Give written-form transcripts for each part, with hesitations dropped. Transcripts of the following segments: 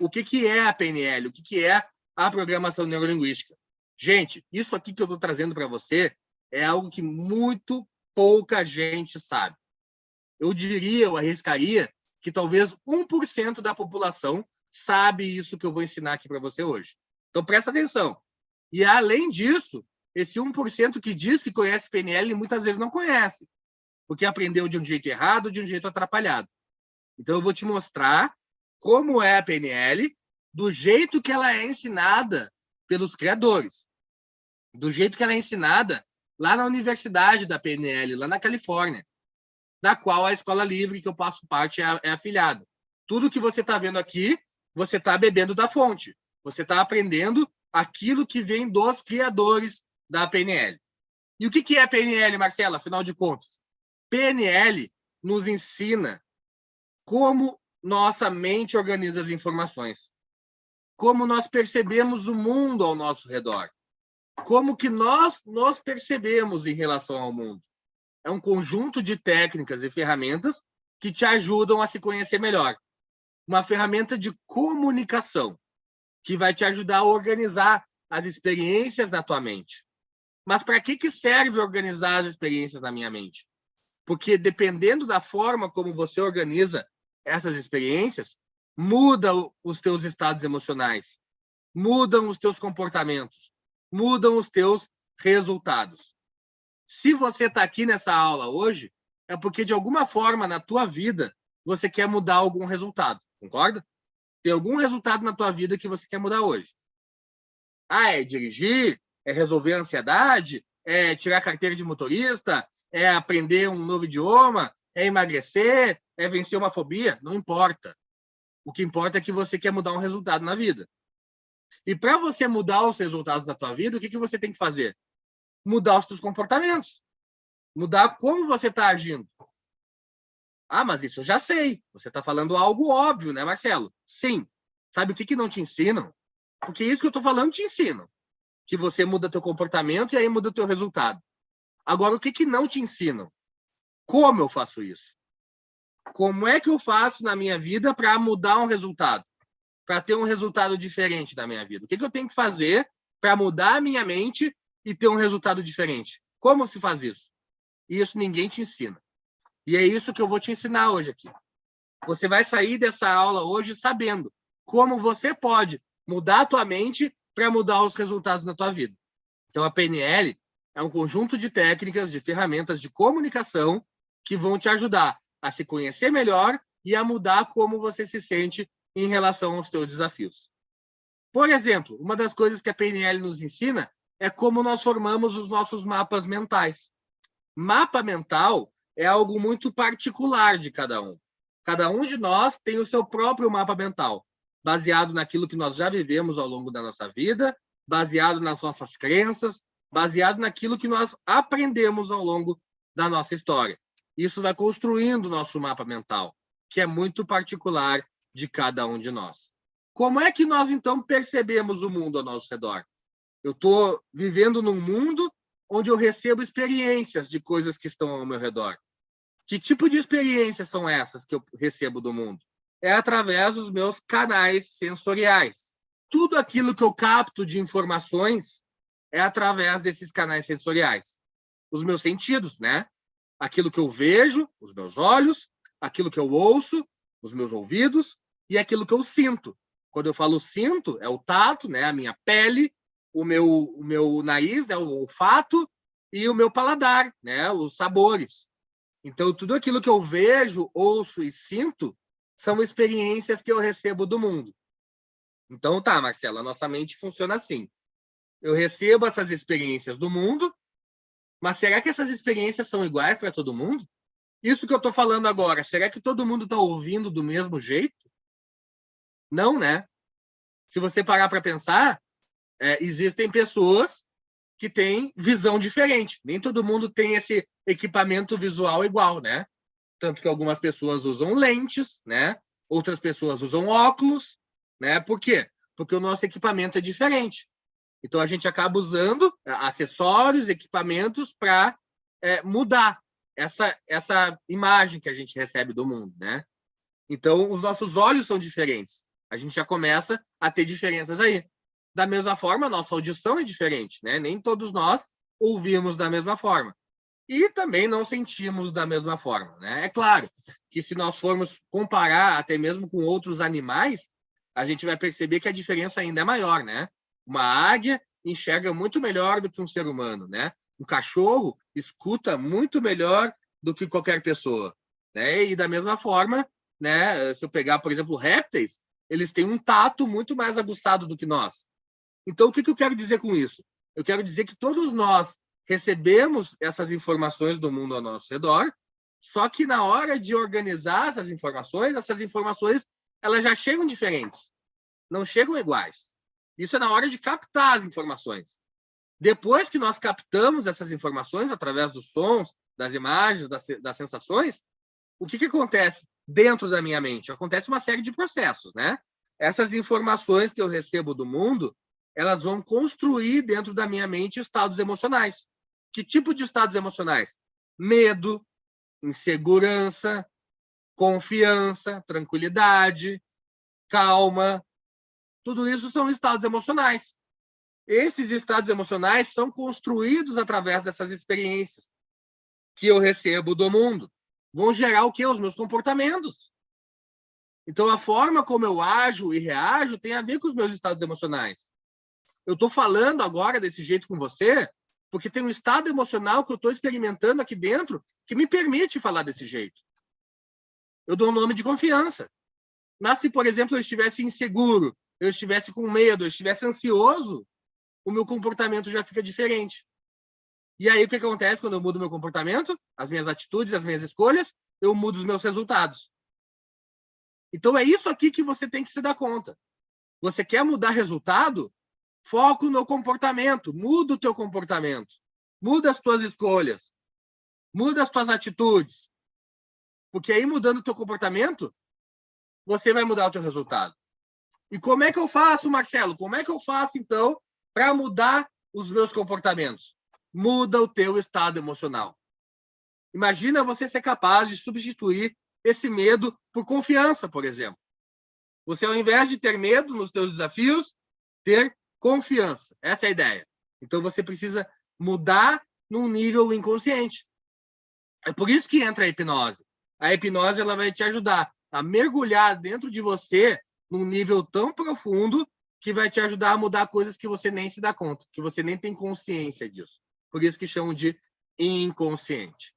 O que é a PNL? O que é a programação neurolinguística? Gente, isso aqui que eu estou trazendo para você é algo que muito pouca gente sabe. Eu diria, eu arriscaria, que talvez 1% da população sabe isso que eu vou ensinar aqui para você hoje. Então, presta atenção. E, além disso, esse 1% que diz que conhece PNL, muitas vezes não conhece, porque aprendeu de um jeito errado, de um jeito atrapalhado. Então, eu vou te mostrar como é a PNL, do jeito que ela é ensinada pelos criadores, do jeito que ela é ensinada lá na Universidade da PNL, lá na Califórnia, da qual a Escola Livre, que eu faço parte, é afiliada. Tudo que você está vendo aqui, você está bebendo da fonte. Você está aprendendo aquilo que vem dos criadores da PNL. E o que é a PNL, Marcela, afinal de contas? PNL nos ensina como nossa mente organiza as informações, como nós percebemos o mundo ao nosso redor, como que nós nos percebemos em relação ao mundo. É um conjunto de técnicas e ferramentas que te ajudam a se conhecer melhor. Uma ferramenta de comunicação que vai te ajudar a organizar as experiências na tua mente. Mas para que serve organizar as experiências na minha mente? Porque dependendo da forma como você organiza essas experiências, muda os teus estados emocionais, mudam os teus comportamentos, mudam os teus resultados. Se você está aqui nessa aula hoje, é porque, de alguma forma, na tua vida, você quer mudar algum resultado. Concorda? Tem algum resultado na tua vida que você quer mudar hoje. É dirigir? É resolver a ansiedade? É tirar a carteira de motorista? É aprender um novo idioma? É emagrecer? É vencer uma fobia? Não importa. O que importa é que você quer mudar um resultado na vida. E para você mudar os resultados da tua vida, o que você tem que fazer? Mudar os teus comportamentos. Mudar como você está agindo. Mas isso eu já sei. Você está falando algo óbvio, né, Marcelo? Sim. Sabe o que não te ensinam? Porque isso que eu estou falando te ensinam. Que você muda teu comportamento e aí muda teu resultado. Agora, o que não te ensinam? Como eu faço isso? Como é que eu faço na minha vida para mudar um resultado? Para ter um resultado diferente da minha vida? O que eu tenho que fazer para mudar a minha mente e ter um resultado diferente? Como se faz isso? Isso ninguém te ensina. E é isso que eu vou te ensinar hoje aqui. Você vai sair dessa aula hoje sabendo como você pode mudar a tua mente para mudar os resultados na tua vida. Então, a PNL é um conjunto de técnicas, de ferramentas de comunicação que vão te ajudar a se conhecer melhor e a mudar como você se sente em relação aos teus desafios. Por exemplo, uma das coisas que a PNL nos ensina é como nós formamos os nossos mapas mentais. Mapa mental é algo muito particular de cada um. Cada um de nós tem o seu próprio mapa mental, baseado naquilo que nós já vivemos ao longo da nossa vida, baseado nas nossas crenças, baseado naquilo que nós aprendemos ao longo da nossa história. Isso vai construindo o nosso mapa mental, que é muito particular de cada um de nós. Como é que nós, então, percebemos o mundo ao nosso redor? Eu estou vivendo num mundo onde eu recebo experiências de coisas que estão ao meu redor. Que tipo de experiências são essas que eu recebo do mundo? É através dos meus canais sensoriais. Tudo aquilo que eu capto de informações é através desses canais sensoriais. Os meus sentidos, né? Aquilo que eu vejo, os meus olhos, aquilo que eu ouço, os meus ouvidos, e aquilo que eu sinto. Quando eu falo sinto, é o tato, né? A minha pele, o meu nariz, né? O olfato, e o meu paladar, né? Os sabores. Então, tudo aquilo que eu vejo, ouço e sinto são experiências que eu recebo do mundo. Então, tá, Marcela, a nossa mente funciona assim. Eu recebo essas experiências do mundo, mas será que essas experiências são iguais para todo mundo? Isso que eu estou falando agora, será que todo mundo está ouvindo do mesmo jeito? Não, né? Se você parar para pensar, existem pessoas que têm visão diferente. Nem todo mundo tem esse equipamento visual igual, né? Tanto que algumas pessoas usam lentes, né? Outras pessoas usam óculos, né? Por quê? Porque o nosso equipamento é diferente. Então, a gente acaba usando acessórios, equipamentos para mudar essa imagem que a gente recebe do mundo, né? Então, os nossos olhos são diferentes. A gente já começa a ter diferenças aí. Da mesma forma, a nossa audição é diferente, né? Nem todos nós ouvimos da mesma forma. E também não sentimos da mesma forma, né? É claro que se nós formos comparar até mesmo com outros animais, a gente vai perceber que a diferença ainda é maior, né? Uma águia enxerga muito melhor do que um ser humano, né? Um cachorro escuta muito melhor do que qualquer pessoa, né? E da mesma forma, né? Se eu pegar, por exemplo, répteis, eles têm um tato muito mais aguçado do que nós. Então, o que eu quero dizer com isso? Eu quero dizer que todos nós recebemos essas informações do mundo ao nosso redor, só que na hora de organizar essas informações elas já chegam diferentes, não chegam iguais. Isso é na hora de captar as informações. Depois que nós captamos essas informações através dos sons, das imagens, das sensações, o que acontece dentro da minha mente? Acontece uma série de processos, né? Essas informações que eu recebo do mundo, elas vão construir dentro da minha mente estados emocionais. Que tipo de estados emocionais? Medo, insegurança, confiança, tranquilidade, calma. Tudo isso são estados emocionais. Esses estados emocionais são construídos através dessas experiências que eu recebo do mundo. Vão gerar o quê? Os meus comportamentos. Então, a forma como eu ajo e reajo tem a ver com os meus estados emocionais. Eu estou falando agora desse jeito com você porque tem um estado emocional que eu estou experimentando aqui dentro que me permite falar desse jeito. Eu dou um nome de confiança. Mas se, por exemplo, eu estivesse inseguro, eu estivesse com medo, eu estivesse ansioso, o meu comportamento já fica diferente. E aí, o que acontece quando eu mudo o meu comportamento? As minhas atitudes, as minhas escolhas, eu mudo os meus resultados. Então, é isso aqui que você tem que se dar conta. Você quer mudar resultado? Foco no comportamento. Muda o teu comportamento. Muda as tuas escolhas. Muda as tuas atitudes. Porque aí, mudando o teu comportamento, você vai mudar o teu resultado. E como é que eu faço, Marcelo? Como é que eu faço, então, para mudar os meus comportamentos? Muda o teu estado emocional. Imagina você ser capaz de substituir esse medo por confiança, por exemplo. Você, ao invés de ter medo nos teus desafios, ter confiança. Essa é a ideia. Então, você precisa mudar num nível inconsciente. É por isso que entra a hipnose. A hipnose ela vai te ajudar a mergulhar dentro de você num nível tão profundo que vai te ajudar a mudar coisas que você nem se dá conta, que você nem tem consciência disso. Por isso que chamam de inconsciente.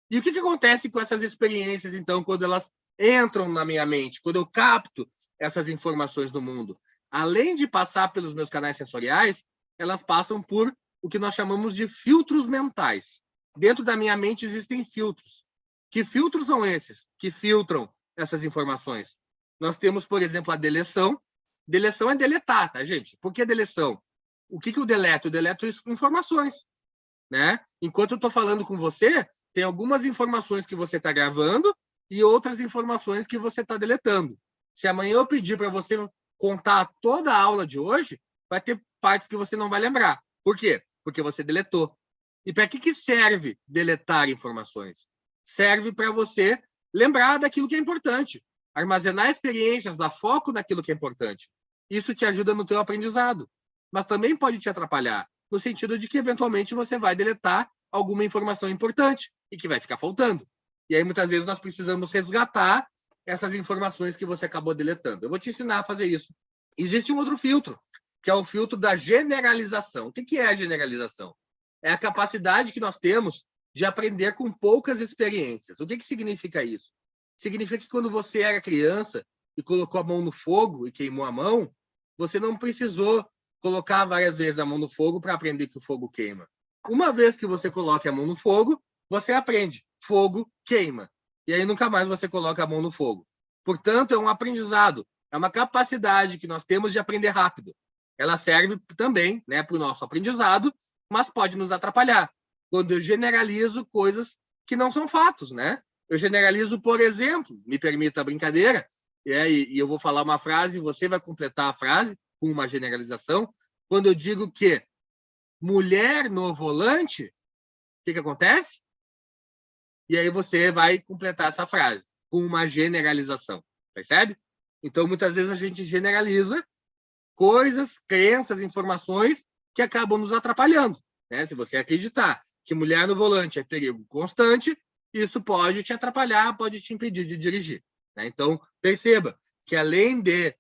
E o que acontece com essas experiências, então, quando elas entram na minha mente, quando eu capto essas informações do mundo? Além de passar pelos meus canais sensoriais, elas passam por o que nós chamamos de filtros mentais. Dentro da minha mente existem filtros. Que filtros são esses que filtram essas informações? Nós temos, por exemplo, a deleção. Deleção é deletar, tá, gente? Por que deleção? O que eu deleto? Eu deleto informações, né? Enquanto eu estou falando com você, tem algumas informações que você está gravando e outras informações que você está deletando. Se amanhã eu pedir para você contar toda a aula de hoje, vai ter partes que você não vai lembrar. Por quê? Porque você deletou. E para que serve deletar informações? Serve para você lembrar daquilo que é importante, armazenar experiências, dar foco naquilo que é importante. Isso te ajuda no teu aprendizado, mas também pode te atrapalhar, no sentido de que, eventualmente, você vai deletar alguma informação importante e que vai ficar faltando. E aí, muitas vezes, nós precisamos resgatar essas informações que você acabou deletando. Eu vou te ensinar a fazer isso. Existe um outro filtro, que é o filtro da generalização. O que é a generalização? É a capacidade que nós temos de aprender com poucas experiências. O que significa isso? Significa que quando você era criança e colocou a mão no fogo e queimou a mão, você não precisou colocar várias vezes a mão no fogo para aprender que o fogo queima. Uma vez que você coloca a mão no fogo, você aprende. Fogo queima. E aí nunca mais você coloca a mão no fogo. Portanto, é um aprendizado. É uma capacidade que nós temos de aprender rápido. Ela serve também, né, para o nosso aprendizado, mas pode nos atrapalhar quando eu generalizo coisas que não são fatos, né? Eu generalizo, por exemplo, me permita a brincadeira, e eu vou falar uma frase e você vai completar a frase com uma generalização. Quando eu digo que mulher no volante, o que acontece? E aí você vai completar essa frase com uma generalização, percebe? Então, muitas vezes, a gente generaliza coisas, crenças, informações que acabam nos atrapalhando, né? Se você acreditar que mulher no volante é perigo constante, isso pode te atrapalhar, pode te impedir de dirigir, né? Então, perceba que, além de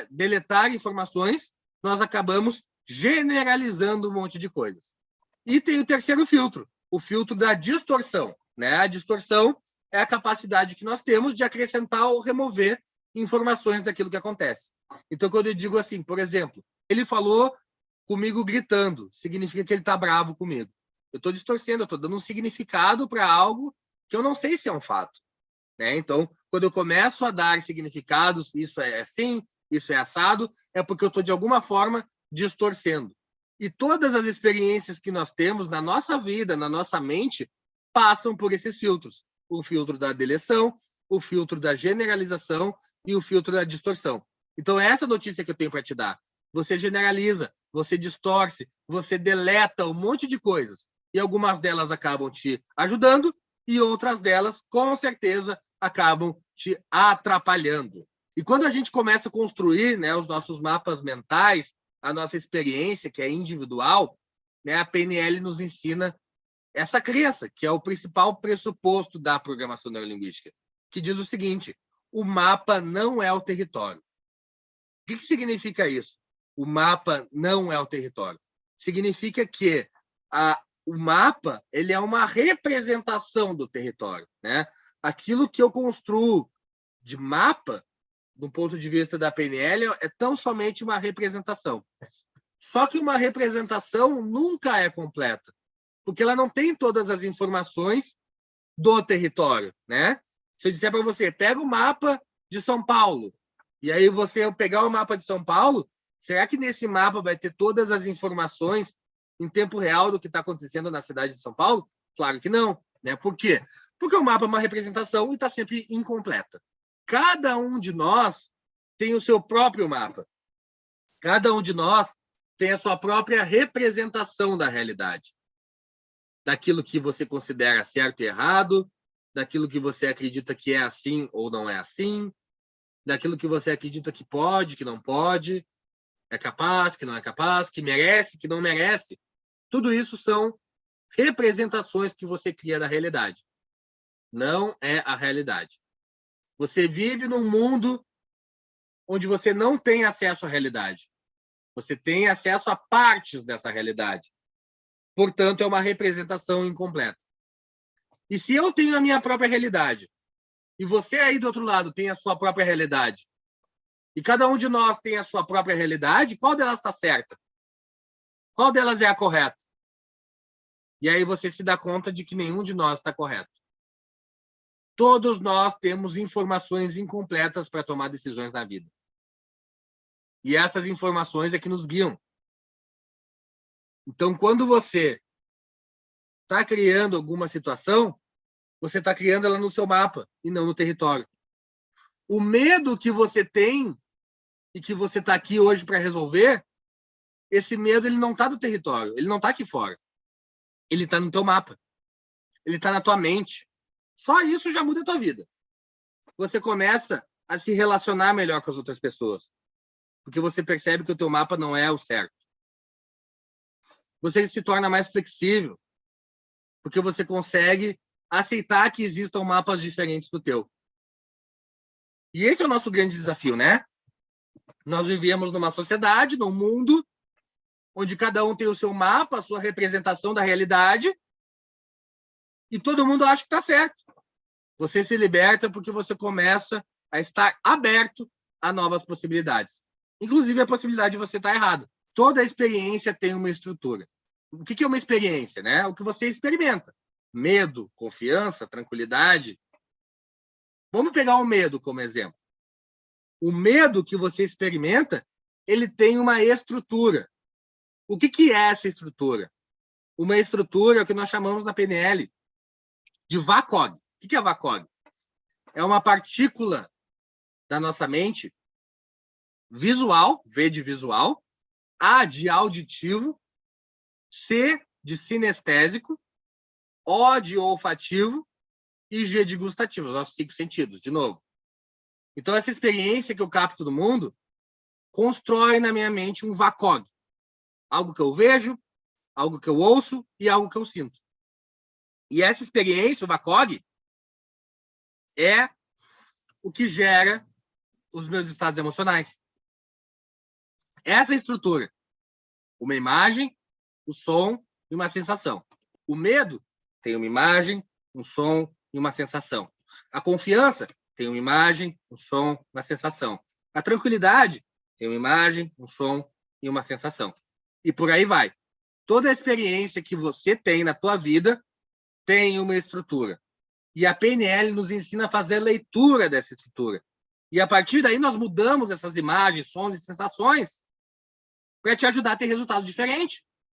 deletar informações, nós acabamos generalizando um monte de coisas. E tem o terceiro filtro, o filtro da distorção, né? A distorção é a capacidade que nós temos de acrescentar ou remover informações daquilo que acontece. Então, quando eu digo assim, por exemplo, ele falou comigo gritando, significa que ele está bravo comigo. Eu estou distorcendo, eu estou dando um significado para algo que eu não sei se é um fato, né? Então, quando eu começo a dar significados, isso é assim, isso é assado, é porque eu estou, de alguma forma, distorcendo. E todas as experiências que nós temos na nossa vida, na nossa mente, passam por esses filtros. O filtro da deleção, o filtro da generalização e o filtro da distorção. Então, essa notícia que eu tenho para te dar. Você generaliza, você distorce, você deleta um monte de coisas. E algumas delas acabam te ajudando e outras delas, com certeza, acabam te atrapalhando. E quando a gente começa a construir, né, os nossos mapas mentais, a nossa experiência, que é individual, né, a PNL nos ensina essa crença, que é o principal pressuposto da programação neurolinguística, que diz o seguinte: o mapa não é o território. O que significa isso? O mapa não é o território. Significa que o mapa ele é uma representação do território, né? Aquilo que eu construo de mapa, do ponto de vista da PNL, é tão somente uma representação. Só que uma representação nunca é completa, porque ela não tem todas as informações do território, né? Se eu disser para você, pega o mapa de São Paulo, e aí você pegar o mapa de São Paulo, será que nesse mapa vai ter todas as informações em tempo real do que está acontecendo na cidade de São Paulo? Claro que não, né? Por quê? Porque o mapa é uma representação e está sempre incompleta. Cada um de nós tem o seu próprio mapa. Cada um de nós tem a sua própria representação da realidade. Daquilo que você considera certo e errado, daquilo que você acredita que é assim ou não é assim, daquilo que você acredita que pode, que não pode, é capaz, que não é capaz, que merece, que não merece. Tudo isso são representações que você cria da realidade. Não é a realidade. Você vive num mundo onde você não tem acesso à realidade. Você tem acesso a partes dessa realidade. Portanto, é uma representação incompleta. E se eu tenho a minha própria realidade, e você aí do outro lado tem a sua própria realidade, e cada um de nós tem a sua própria realidade, qual delas está certa? Qual delas é a correta? E aí você se dá conta de que nenhum de nós está correto. Todos nós temos informações incompletas para tomar decisões na vida. E essas informações é que nos guiam. Então, quando você está criando alguma situação, você está criando ela no seu mapa e não no território. O medo que você tem e que você está aqui hoje para resolver, esse medo ele não está no território, ele não está aqui fora. Ele está no teu mapa. Ele está na tua mente. Só isso já muda a tua vida. Você começa a se relacionar melhor com as outras pessoas, porque você percebe que o teu mapa não é o certo. Você se torna mais flexível, porque você consegue aceitar que existam mapas diferentes do teu. E esse é o nosso grande desafio, né? Nós vivemos numa sociedade, num mundo, onde cada um tem o seu mapa, a sua representação da realidade, e todo mundo acha que está certo. Você se liberta porque você começa a estar aberto a novas possibilidades. Inclusive a possibilidade de você estar errado. Toda experiência tem uma estrutura. O que é uma experiência, né? O que você experimenta. Medo, confiança, tranquilidade. Vamos pegar o medo como exemplo. O medo que você experimenta, ele tem uma estrutura. O que é essa estrutura? Uma estrutura é o que nós chamamos na PNL de VACOG. O que é VACOG? É uma partícula da nossa mente visual, V de visual, A de auditivo, C de sinestésico, O de olfativo e G de gustativo, os nossos 5 sentidos, de novo. Então, essa experiência que eu capto do mundo constrói na minha mente um VACOG. Algo que eu vejo, algo que eu ouço e algo que eu sinto. E essa experiência, o VACOG, é o que gera os meus estados emocionais. Essa estrutura. Uma imagem, um som e uma sensação. O medo tem uma imagem, um som e uma sensação. A confiança tem uma imagem, um som, uma sensação. A tranquilidade tem uma imagem, um som e uma sensação. E por aí vai. Toda a experiência que você tem na tua vida tem uma estrutura. E a PNL nos ensina a fazer leitura dessa estrutura. E a partir daí nós mudamos essas imagens, sons e sensações para te ajudar a ter resultado diferente.